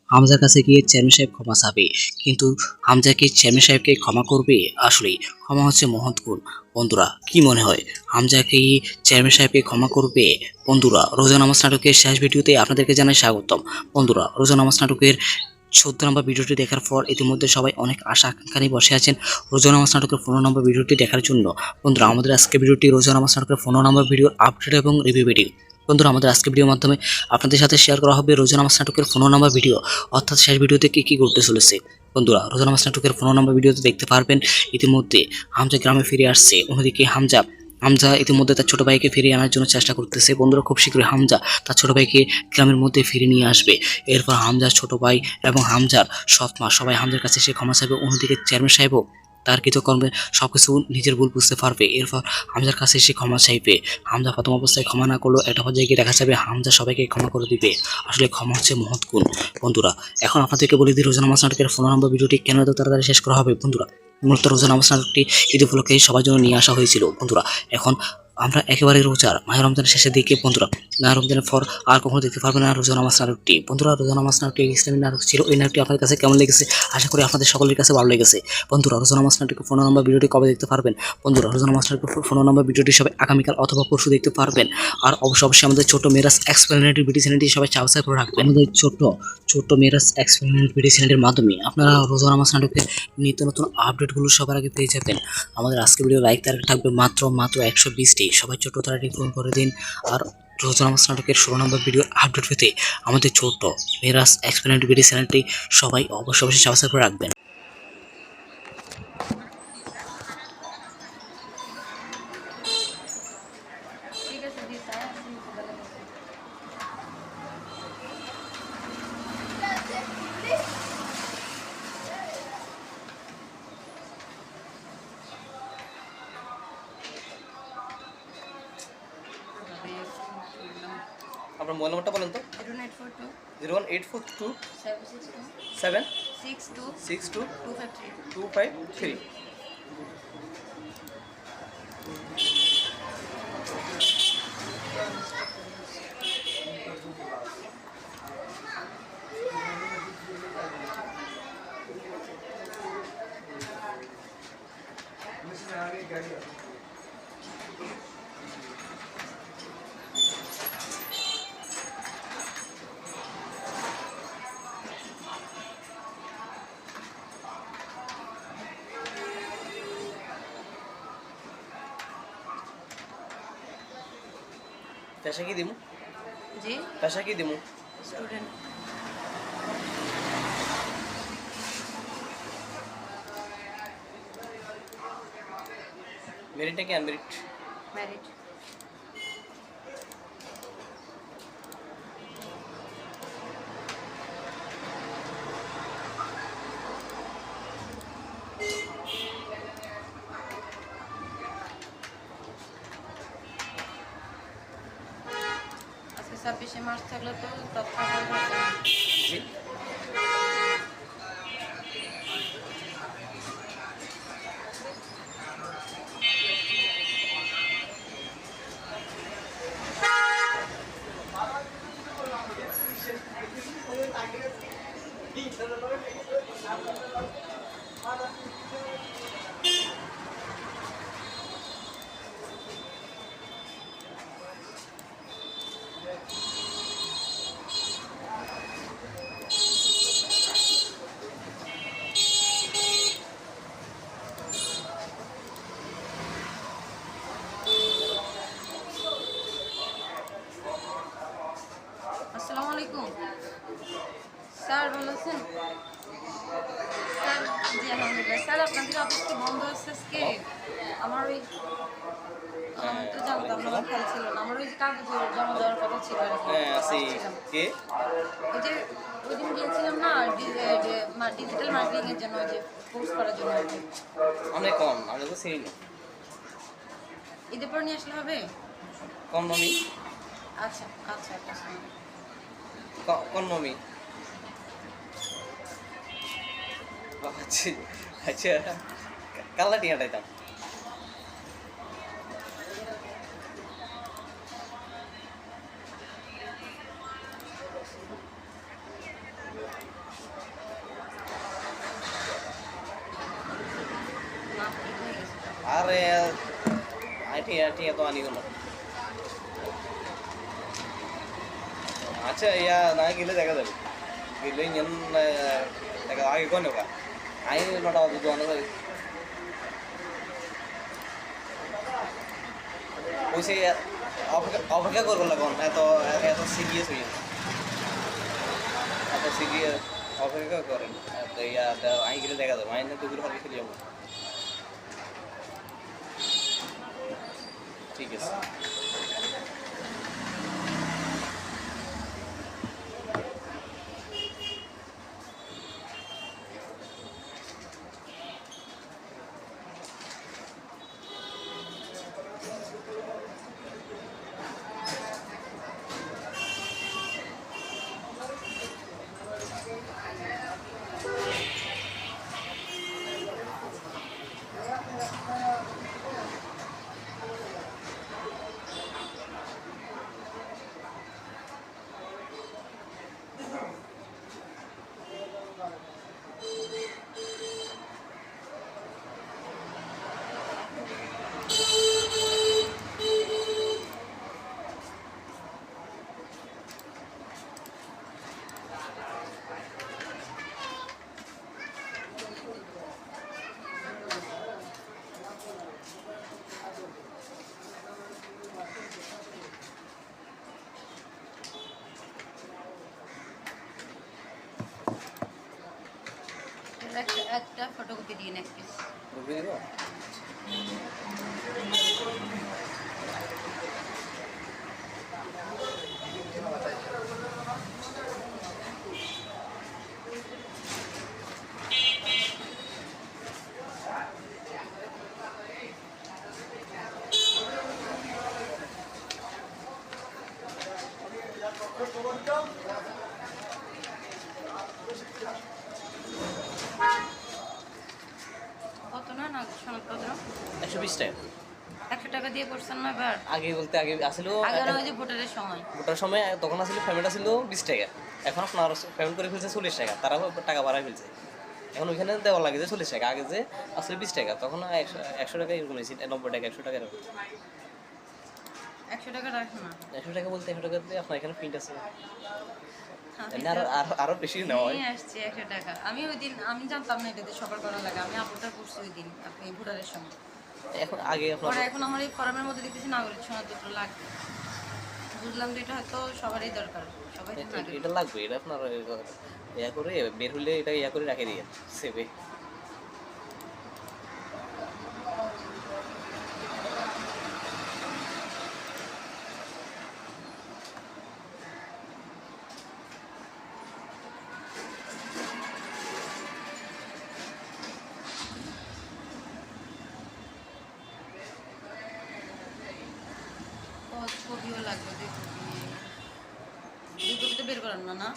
হামজার কাছে গিয়ে চেয়ারম্যান সাহেব ক্ষমা চাবে, কিন্তু হামজা কি চেয়ারম্যান সাহেবকে ক্ষমা করবে? আসলে ক্ষমা হচ্ছে মহৎ গুণ। বন্ধুরা, কি মনে হয় হামজা কি চেয়ারম্যান সাহেবকে ক্ষমা করবে? বন্ধুরা, রোজা নামাজ নাটকের শেষ ভিডিওতে আপনাদেরকে জানাই স্বাগতম। বন্ধুরা, রোজা নামাজ নাটকের 14 নম্বর ভিডিওটি দেখার পর ইতিমধ্যে সবাই অনেক আশা আকাঙ্ক্ষা নিয়ে বসে আছেন রোজা নামাজ নাটকের 15 নম্বর ভিডিওটি দেখার জন্য। বন্ধুরা, আমাদের আজকে ভিডিওটি রোজা নামাজ নাটকের 15 নম্বর ভিডিওর আপডেট এবং রিভিউ ভিডিও। বন্ধুরা, আমাদের আজকে ভিডিওর মাধ্যমে আপনাদের সাথে শেয়ার করা হবে রোজা নামাজ নাটকের 15 নম্বর ভিডিও, অর্থাৎ শেষ ভিডিওতে কি কি ঘটতে চলেছে। বন্ধুরা, রোজা নামাজ নাটকের 15 নম্বর ভিডিওতে দেখতে পারবেন ইতিমধ্যে হামজা গ্রামে ফিরে আসছে। অন্যদিকে হামজা হামজা ইতিমধ্যে তার ছোট ভাইকে ফিরিয়ে আনার জন্য চেষ্টা করতেছে। বন্ধুরা, খুব শীঘ্রই হামজা তার ছোট ভাইকে গ্রামের মধ্যে ফিরে নিয়ে আসবে। এরপর হামজার ছোট ভাই এবং হামজার সৎ মা সবাই হামজার কাছে সে ক্ষমা চাইবে। অন্যদিকে চেয়ারম্যান সাহেবও তার কৃতকর্মে সবকিছু নিজের ভুল বুঝতে পারবে। এরপর হামজার কাছে সে ক্ষমা চাইবে। হামজা প্রথম অবস্থায় ক্ষমা না করলেও একটা পর্যায়ে গিয়ে দেখা যাবে হামজা সবাইকে ক্ষমা করে দিবে। আসলে ক্ষমা হচ্ছে মহৎ গুণ। বন্ধুরা, এখন আপনাদেরকে বলে দিই রোজা নামাজ নাটকের 15 নম্বর ভিডিওটি কেন এত তাড়াতাড়ি শেষ করা হবে। বন্ধুরা, মূলত রোজা নামাজ নাটকটি ঈদ উপলক্ষে সবার জন্য নিয়ে আসা হয়েছিল। বন্ধুরা, এখন আমরা একেবারে রোজার মাহে রমজানের শেষের দিকে বন্ধুরা, মাহে রমজানের পর আর কখনো দেখতে পারবেন না রোজা নামাজ নাটকটি। বন্ধুরা, রোজা নামাজ নাটকটি ইসলামী নাটক ছিল। এই নাটকটি আপনাদের কাছে কেমন লেগেছে? আশা করি আপনাদের সকলের কাছে ভালো লেগেছে। বন্ধুরা, রোজা নামাজ নাটকের 15 নম্বর ভিডিওটি কবে দেখতে পারবেন? বন্ধুরা, রোজা নামাজ নাটকের 15 নম্বর ভিডিওটি সবাই আগামীকাল অথবা পরশু দেখতে পারবেন। আর অবশ্যই আমাদের ছোট মেরাজ এক্সপ্লেনেটরি ভিডিও চ্যানেলটি সবাই সাবস্ক্রাইব করে রাখবেন। আমাদের ছোট মেরাজ এক্সপ্লেনেটরি ভিডিও চ্যানেলের মাধ্যমে আপনারা রোজা নামাজ নাটকের নিত্য নতুন আপডেটগুলো সবার আগে পেয়ে যাবেন। আমাদের আজকে ভিডিও লাইক থাকবে মাত্র 120টি। সবাই ছোট তাড়াতাড়ি পূরণ করে দিন। আর রোজা নামাজ নাটকের 16 নম্বর ভিডিও আপডেট পেতে আমাদের ছোট মেরাজ এক্সপ্লেনেটরি ভিডিও চ্যানেলটি সবাই অবশ্যই সাবস্ক্রাইব করে রাখবেন। আপনার মোবাইল নাম্বারটা বলেন তো। 01842 762 253। পেশা কি দিমু? জি, পেশা কি দিমু? স্টুডেন্ট। মেরিটটা কি আনমেরিট? মেরিট। আজকে 26শে মার্চ থাকলে তো তথ্য জি। আসসালামু আলাইকুম স্যার, ভালো আছেন স্যার? জি আলহামদুলিল্লাহ। স্যার, আপনাদের অফিস কি বন্ধ আছে আজকে? আমার ওই তো জানতাম না, আমার খেয়াল ছিল না। আমার ওই কাগজ জমা দেওয়ার কথা ছিল আর কি। ওই যে ওই দিন গিয়েছিলাম না ডিজিটাল মার্কেটিং এর জন্য, ওই যে কোর্স করার জন্য আর কি। আমরা তো চিনি না। ঈদের পর নিয়ে আসলে হবে? কোন মমি? আচ্ছা আচ্ছা আচ্ছা। কোন মমি? আচ্ছা, কালা টিয়াটাইতাম। ঠিক তো আনিও না। আচ্ছা ইয়া না গেলে দেখা যাবে, গেলে ইঞ্জন দেখা আগে কোন হোক আই নটা বাজে দোকানে যাবে বসে অপেক্ষা করবো না কোন এত এত সিরিয়াস হয়ে এত সিরিয়াস অপেক্ষা করেন ইয়া আই গেলে দেখা যাবে আইনে দুপুর হলে খেলে যাবো। ঠিক আছে। একটা ফটোকপি দিন এক পিস। বুঝে দিব কত না না সনদপত্র 120 টাকা। 100 টাকা দিয়ে করছেন না এবার? আগে বলতে আগে আসলে আগে না ওই যে ভোটারের সময় ভোটার সময় তখন আসলে পেমেন্ট আসলে 20 টাকা, এখন আপনার পেমেন্ট করে ফেলছে 40 টাকা, তারা টাকা বাড়ায় ফেলছে। এখন ওইখানে দেওয়া লাগে যে 40 টাকা, আগে যে আসলে 20 টাকা, তখন 100 টাকা এরকম হয়েছে, 90 টাকা 100 টাকা এরকম। 100 টাকা রাখো না। 100 টাকা বলতে 100 টাকা দিয়ে আপনার এখানে প্রিন্ট আছে, আমি আরো আরো বেশি নেওয়া হয়। নিয়ে আসছি 100 টাকা। আমি ওই দিন আমি জানতাম না এটাতে সবার করা লাগে, আমি আপুটা করছি ওই দিন আপনি ভোটারের সময়। এখন আগে আপনার পরে এখন আমার এই ফর্মের মধ্যে দেখতেছি নাগরিক সনদপত্র লাগবে, বুঝলাম যে এটা হয়তো সবারই দরকার, সবাই তো নাগরিক। এটা লাগবে, এটা আপনার ইয়া করে বের হলে এটা ইয়া করে রাখে দিয়ে সেভে। ছবিও লাগবে, দুই কপি তো বের করেন না না?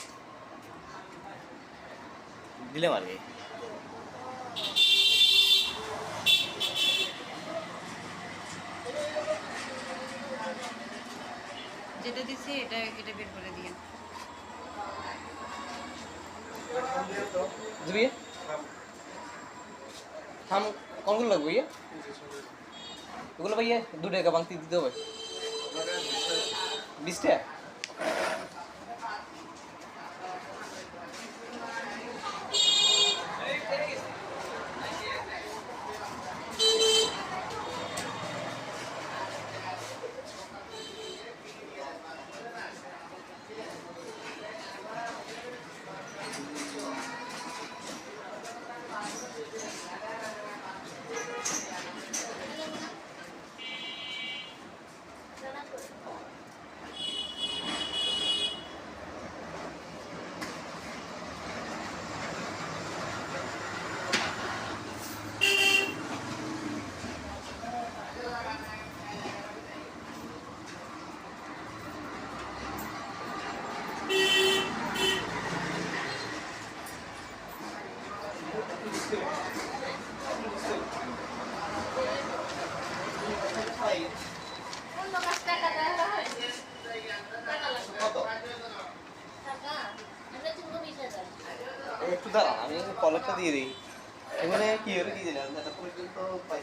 দিলাম আর কি। যেটা দিছি এটা এটা বের করে দিয়ে। जी हम कौन कौन लगभग भैया এগুলো ভাইয়া 2 টাকা বাংতি দিতে হবে 20 টাকা। একটু দাঁড়া আমি কলেজটা দিয়ে দিই, এখানে কি হলো কি জানি পর্যন্ত পাই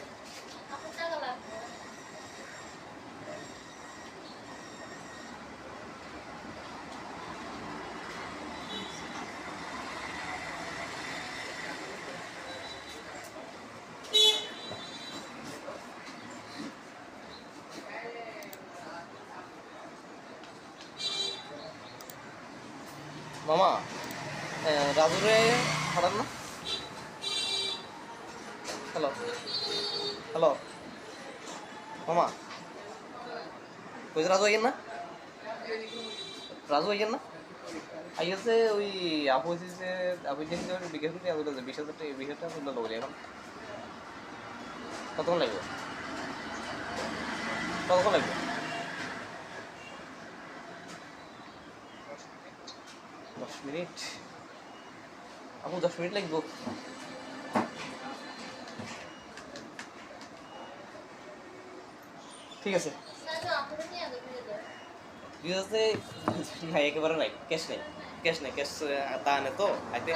মামা রাজুরে হারান না। হ্যালো হ্যালো মামা, কইছে রাজু আইয়েন না, রাজু আইয়েন না আইয়াছে ওই আপু হইছে আপু দেখতে বিকেল থেকে আগে 20,000 টাকা 20,000 টাকা তুললো বলি। এখন কতক্ষণ লাগবে, কতক্ষণ লাগবে? 10 মিনিট, আপু 10 মিনিট লাগবো। ঠিক আছে, ঠিক আছে। নাই একেবারে নাই, ক্যাশ নেই, ক্যাশ নেই, ক্যাশ তা আনে তো আইতে।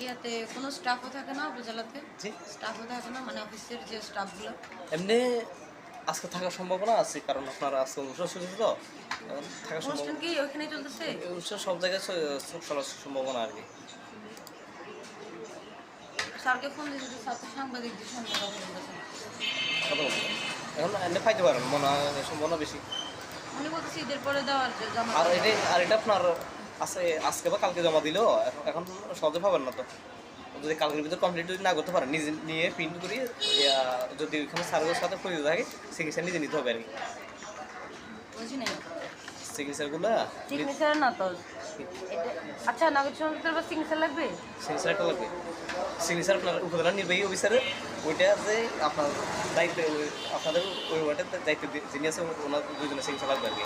ইয়াতে কোনো স্টাফও থাকে না উপজেলাতে? জি, স্টাফও থাকে না, মানে অফিসের যে স্টাফগুলো? এমনি আজকে থাকার সম্ভাবনা আছে, কারণ আপনার আজকে অনুষ্ঠান শুরু তো, এখন থাকার অনুষ্ঠান সম্ভাবনা, কি ওইখানেই চলতেছে? অনুষ্ঠান সব জায়গায় চলার সম্ভাবনা আর কি। স্যারকে ফোন দিয়েছি, স্যার তো সাংবাদিকদের সঙ্গে কথা বলতেছে। কথা বলতে এখন এমনি পাইতে পারেন, মনে হয় সম্ভাবনা বেশি। উনি বলতেছে ঈদের পরে দেওয়ার জমা। আর এটা আপনার আছে আজকে বা কালকে জমা দিলেও এখন সহজে পাবেন না তো। যদি কালকের ভিতরে কমপ্লিট যদি না করতে পারেন, নিজে নিয়ে প্রিন্ট করি, যদি ওইখানে সার্ভিসের সাথে প্রয়োজন থাকে সিগনেচার নিজে নিতে হবে আর কি। বুঝি নাই সিগনেচারগুলো সিগনেচার না তো এটা। আচ্ছা, নাগরিক সমাজের বা সিগনেচার লাগবে? সিগনেচার একটা লাগবে। সিগনেচার আপনার উপজেলা নির্বাহী অফিসারের, ওইটা যে আপনার দায়িত্ব, আপনাদের ওই ওয়ার্ডের দায়িত্ব যিনি আছে ওনার দুজনের সিগনেচার লাগবে আর কি।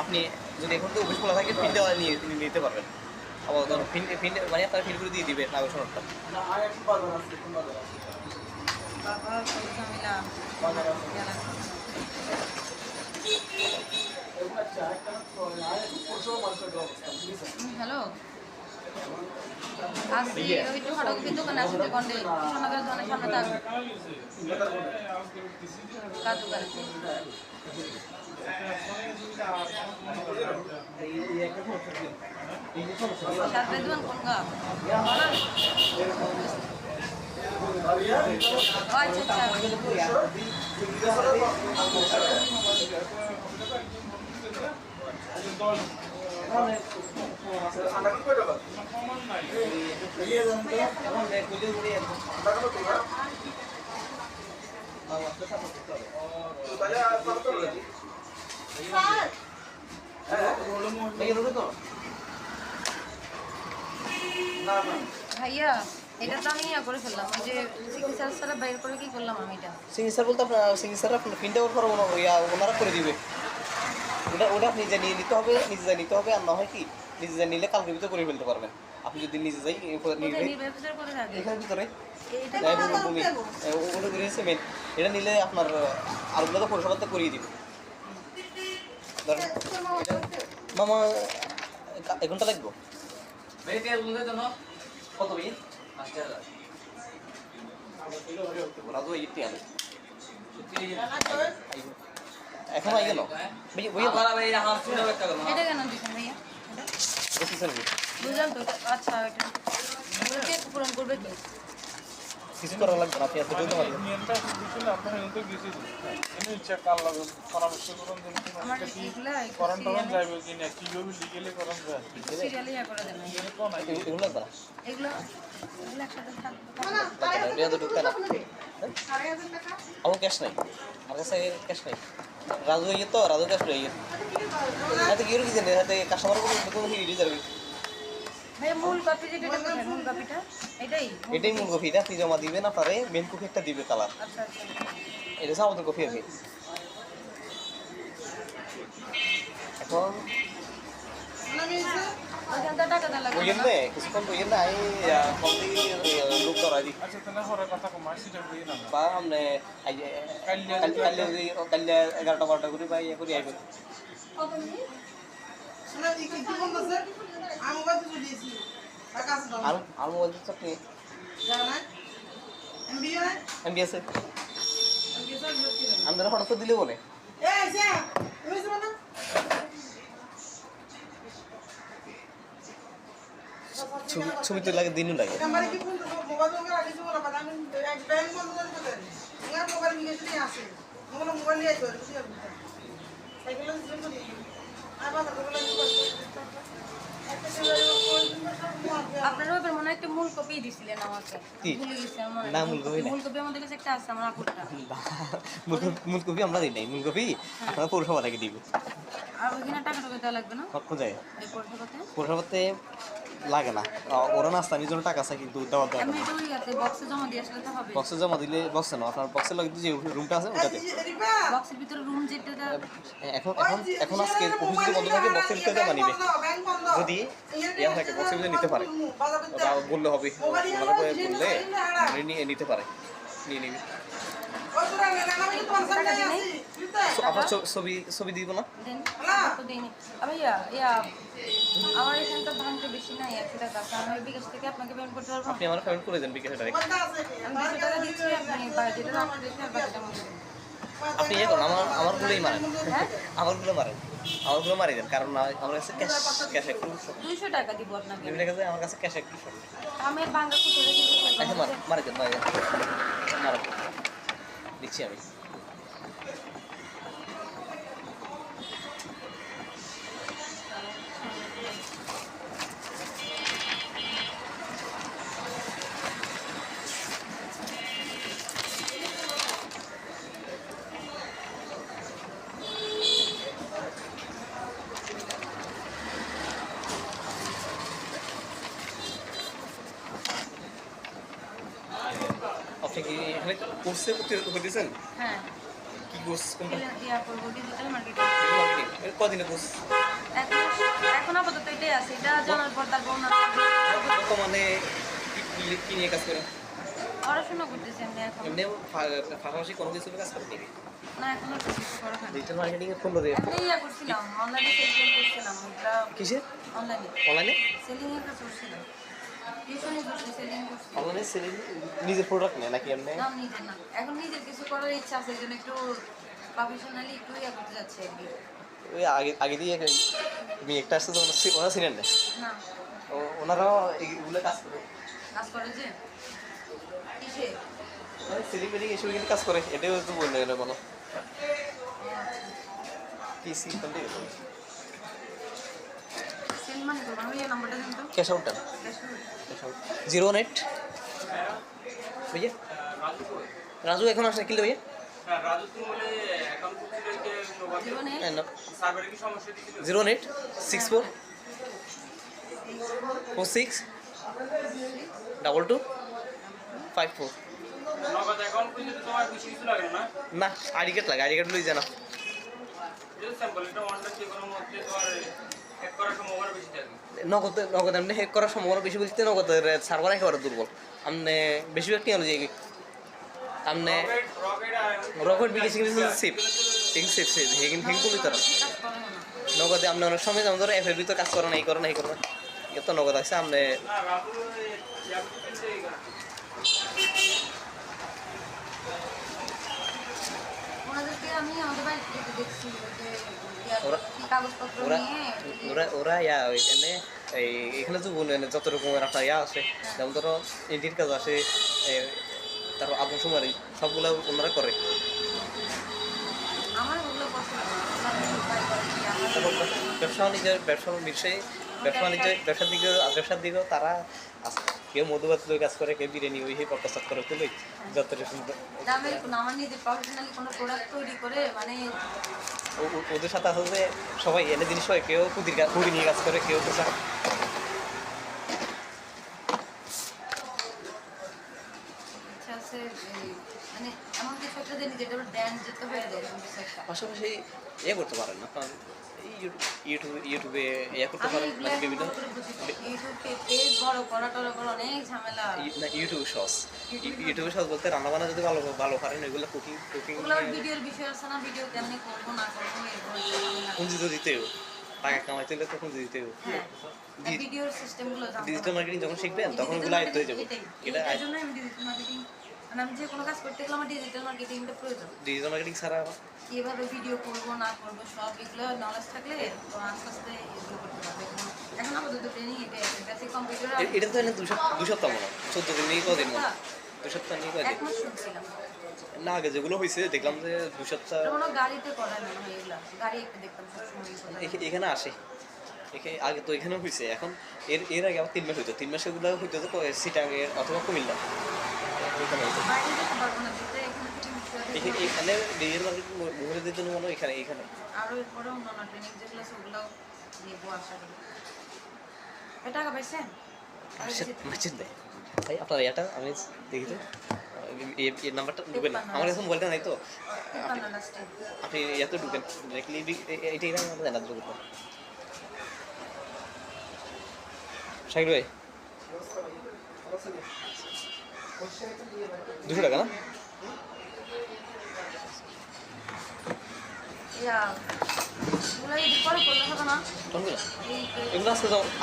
আপনি যদি এখন তো অফিস খোলা থাকে প্রিন্টে নিয়ে নিতে পারবেন। আবার ধরুন প্রিন্ট মানে আপনার প্রিন্ট করে দিয়ে দিবে নাগরিক সনদটা। বাবা কোনো ঝামেলা। হ্যালো, আসি ওই তো ফটোকপি দোকানে আসেন যে কন্ডে কৃষ্ণনগরের দোকানের সামনে থাকবে। কার দোকানে? সারপ্রাইজ দোকান কোন গা? আচ্ছা ভাইয়া, এটা তো আমি ইয়া করে ফেললাম, ওই যে সিগনেচার ছাড়া বাইর করে কি করলাম আমি এটা? সিগনেচার বলতে আপনার সিগনেচার আপনার প্রিন্ট আউট করা ওনারা করে দিবে। ওটা আপনি নিজে নিয়ে নিতে হবে, নিজে যা নিতে হবে। আর না হয় কি নিজে যা নিলে কালকের ভিতরে করে ফেলতে পারবেন। আপনি যদি নিজে যাই নির্বাহী অফিসার করে থাকে এখানে ভিতরে এইটা ভূমি ওটা করেছে মেন, এটা নিলে আপনার আরগুলো তো পরিষেবাতে করিয়ে দিবে। মামা 1 ঘন্টা লাগবো। কত ভাই? 5,000 রাজু এইটি আলো এখন আই গেল এটা কেন দিচ্ছেন ভাইয়া? বুঝলাম তো। আচ্ছা, এটা পূরণ করবে কি? কিছু করা লাগবে না, আপনি এত জলদি মারবেন। নিয়মটা বুঝলে আপনার কিন্তু গেছি এনে ইচ্ছা কাল লাগে পরামর্শ করুন যে আমার কি এগুলা করণ টরণ যাইবে কি না কিভাবে লিগেলে করণ যায় সিরিয়ালি ইয়া করে দেন এরকম নাই এগুলো লাগবে না, এগুলো এগুলো একসাথে থাকবে লাগবে না, এটা তো ঢুকবে না। আমার ক্যাশ নাই, আমার কাছে ক্যাশ নাই। রাজু ইয়ে তো রাজু ক্যাশ লই হাতে কি কি জানে হাতে কাস্টমার কোনো হিড়ি যাবে। ভাই মূল কপি যেটা কোথায় মূল কপিটা এটাই মূল কপি, এটা আপনি জমা দিবেন, আপনারে মেন কপি একটা দিবে কালার, আচ্ছা আচ্ছা এটা হচ্ছে আমাদের কপি আর কি। এখন ওইখানটা টাকা দেওয়া লাগবে ওই জন্য কিছুক্ষণ ওই জন্য আমি কম দিয়ে লোক করাই দিই আচ্ছা তাহলে হরে কথা কমাই সেটা বলি না বা আপনি কাল্লে 11টা 12টা করে বা ইয়ে করে আইবেন। আর মোবাইল দিচ্ছ আপনি এমবি আছে আপনারা হঠাৎ করে দিলে বলে ছবি তো লাগে দিনও লাগে। আপনারা ওদের মনে হয় একটা মূল কপি দিছিলেন আমাকে কি? ভুলে গেছি আমার না, মূল copy না। মূল কপি আমাদের কাছে একটা আছে আমার আপুরটা মূল কপি আমরা দিই নাই, মূল কপি আমরা পৌরসভা থেকে দিব। আর ওইখানে টাকা টাকা দেওয়া লাগবে না কখন যায় এই পরিষেবাতে পৌরসভাতে লাগে না, ওরা নাস্তানির জন্য টাকা আছে কিন্তু দেওয়ার দরকার আমি নেই। এটা ওই ইয়াতে বক্সে জমা দিয়ে আসলে তো হবে বক্সে জমা দিলে বক্সে না, আপনার বক্সের লগে যে রুমটা আছে ওটাতে। বক্সের ভিতরে রুম যেটা এখন এখন এখন আজকে অফিস যদি বন্ধ থাকে বক্সের ভিতরে জমা নিবে, যদি ইয়া থাকে বক্সের ভিতরে নিতে পারে, ওটা বললে হবে, ওনারা বললে নিয়ে নিতে পারে, নিয়ে নিবি। আপনার ছবি ছবি দিব না, দেন তো দেইনি আমি ইয়া ইয়া আমার এখানটা ভাঙতে বেশি নাই 100 টাকা আমি বিকাশ থেকে আপনাকে পেমেন্ট করতে পারবো আপনি আমার পেমেন্ট করে দেন বিকেলে ডাইরেক্ট। আমি 200 টাকা দিচ্ছি আপনি যেটা রাখতে দেখে আর বাকিটা মনে করেন আপনি ইয়ে করুন, আমারগুলোই মারেন, হ্যাঁ আমারগুলো মারেন, আমারগুলো মারি দেন, কারণ আমার কাছে ক্যাশ ক্যাশ একটু শর্ট। 200 টাকা দিব আপনাকে বিভিন্ন কাছে আমার কাছে ক্যাশ একটু শর্ট। আমি ভাঙা কুচলে দিতে আচ্ছা মারি দেন মারি দেন মারেন, দিচ্ছি আমি। আপনি কি এখানে কোর্সে করতেছেন? হ্যাঁ কি কোর্স কোনটা? ইয়া করব ডিজিটাল মার্কেটিং কদিনে কোর্স? এখন আপাতত এটাই আছে এটা জানার পর তারপর বর্তমানে কি নিয়ে কাজ করেন? পড়াশোনা করতেছি আমি এখন এমনি পাশাপাশি কোনো কিছু কাজ করেন নাকি? না এখন আর কিছু করা হয় না ডিজিটাল মার্কেটিং এর কোন রে? এমনি ইয়া করছিলাম অনলাইনে সেলিং করছিলাম এটা কিসে? অনলাইনে অনলাইনে? সেলিং এর কাজ করছিলাম টিউশনি করছি সেলিং করছি অনলাইনে সেলিং নিজের প্রোডাক্ট নেয় নাকি এমনি? না নিজের না এখন নিজের কিছু করার ইচ্ছা আছে এই জন্য একটু প্রফেশনালি একটু ইয়া করতে যাচ্ছি আর কি ওই আগে আগে দিয়ে মেয়ে একটা আসছে তো ওনারা ছিলেন না, না ওনারাও এইগুলো কাজ করে, কাজ করে যে কিসে মানে সেলিং মেলিং এসব কিন্তু কাজ করে, এটাও তো বললে গেলে বলো কি সিস্টেম দিয়ে সেল মানে করবো আমি এই নাম্বারটা দিন তো ক্যাশ আউটটা ক্যাশ করবো 018 भैया राजू এখন আসলে কি ভাইয়া? হ্যাঁ রাজু তুমি বলে অ্যাকাউন্ট করতে জীবনে সার্ভারে কি সমস্যা দিছিল 08 64 46 22 54 নগদ অ্যাকাউন্ট করতে তোমার বেশি কিছু লাগে না না আইডি কার্ড লাগে, আইডি কার্ড লই জানা যে স্যাম্পল এটা ওয়ানটা যে কোনো মধ্যে তোমার হ্যাক করার সম্ভাবনা বেশি থাকে নগদ নগদ এমনি হ্যাক করার সম্ভাবনা বেশি বলতে নগদের সার্ভার একেবারে দুর্বল, আপনি বেশিরভাগ কি হলো যে আপনি রকেট বিকেসিং সেফ ঠিক সেফ সেফ হেগিন হেং করলি তারা কাজ করে না নগদে আপনি অনেক সময় যেমন ধরো অ্যাপের ভিতরে কাজ করে না এই করে না এই করে না এত নগদ আছে আপনি না রাজু ইয়া করতে এই ওনাদেরকে আমি আমাদের বাড়িতে যেতে দেখছি যে ওরা- কি কাগজপত্র ওরা নিয়ে ওরা ওরা ইয়া ওইখানে এই এখানে তো বললেন যত রকমের আপনার ইয়া আছে যেমন ধরো এডির কাজ আসে তারপর আদমশুমারি সবগুলো ওনারা করে। আমার ওগুলো পছন্দ না। ওনারা উপায় করে কি আমার তারপর ব্যবসা বাণিজ্যের ব্যবসার বিষয়ে ব্যবসার দিকেও তারা কেউ মধুবাত লই কাজ করে, কেউ বিরিয়ানি ওই প্রস্তাব করে তুলে যতটা সুন্দর। দামের কোনো আমার নিজের প্রফেশনালি কোনো প্রোডাক্ট তৈরি করে মানে ওদের সাথে আসলে সবাই এনে জিনিস হয়, কেউ কুড়ি নিয়ে কাজ করে, কেউ তো ইচ্ছা আছে মানে এমন কিছু একটা যে নিজের ব্র্যান্ড যেতে হয়ে যায় এরকম কিছু একটা। পাশাপাশি করতে পারেন আপনার এই ইউটিউবে করতে আমি পারেন, এগুলো মানে এখন বিভিন্ন ভালো করে বুঝি না। ইউটিউবে পেজ বড় করা টরা করা অনেক ঝামেলা। ইউটিউব শর্টস বলতে রান্না বান্না যদি ভালো ভালো পারেন, এগুলো কুকিং ওগুলো ভিডিওর বিষয় আছে না, ভিডিও কেমনে করবো না করবো এরপর ঝামেলা। পুঁজি তো দিতেও, টাকা কামাইতে হলে তো পুঁজি দিতেও। হ্যাঁ ভিডিওর সিস্টেমগুলো জানতে ডিজিটাল হবে। মার্কেটিং যখন শিখবেন তখন ওগুলো আয়ত্ত হয়ে যাবে। এটা এটার জন্য আমি ডিজিটাল মার্কেটিং মানে আমি যে কোনো কাজ করতে গেলে আমার ডিজিটাল মার্কেটিংটা প্রয়োজন। ডিজিটাল মার্কেটিং ছাড়া কিভাবে ভিডিও করবো না করবো সব এগুলো নলেজ থাকলে তো আস্তে আস্তে এগুলো করতে পারবে। এখন আমাদের তো ট্রেনিং এটাই আছে, বেসিক কম্পিউটার এটা তো এনে 2 সপ্তাহ মনে হয়, 14 দিন নিয়ে কদিন মনে হয়, 2 সপ্তাহ নিয়ে কদিন। এক মাস শুনছিলাম। না আগে যেগুলো হয়েছে দেখলাম যে 2 সপ্তাহ এটা মনে হয় গাড়িতে করায় মনে হয় এগুলো। গাড়ি একটা দেখতাম সবসময় কোথায়। এখানে আসে। আগে তো এখানেও হয়েছে, এখন এর আগে আবার 3 মাস হইতো, 3 মাসেগুলো হইতো তো সিটাঙের অথবা কুমিল্লা এখানে হইতো। বাইরে যেতে পারবো না যেতে এখানে থেকে মিশতে হবে। এখানে ডিজিটাল মার্কেটিং মহিলাদের জন্য মনে হয় এখানে আরও এরপরে অন্যান্য ট্রেনিং যেগুলো আছে ওগুলো নেবো আশা করি। এ টাকা পাইছেন? মার্চেন্ট দেয়। ভাই আপনার এটা আমি দেখি তো এই নাম্বারটা ঢুকেন না, আমার কাছে মোবাইলটা নাই তো। আপনি এত ঢুকেন ডিরেক্টলি এইটাই না আমাদের জানা ঢুকবো। শাকিল ভাই 200 টাকা না? এগুলো যদি পরে করলে হবে না? কোনগুলো? এই এগুলো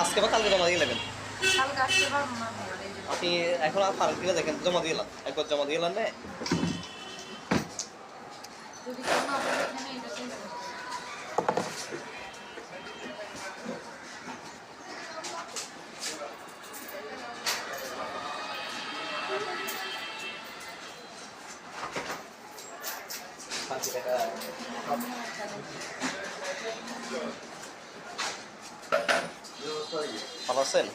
আজকে বা কালকে জমা দিয়ে নেবেন। কালকে আসতে পারবো না আমি আর এই যে আপনি এখন আর ফারাক দিলে দেখেন জমা দিয়ে এলাম, একবার জমা দিয়ে এলাম না। যদি কেউ না বলে এখানে এটা চিন্তা করতে হবে। ভালো আছেন?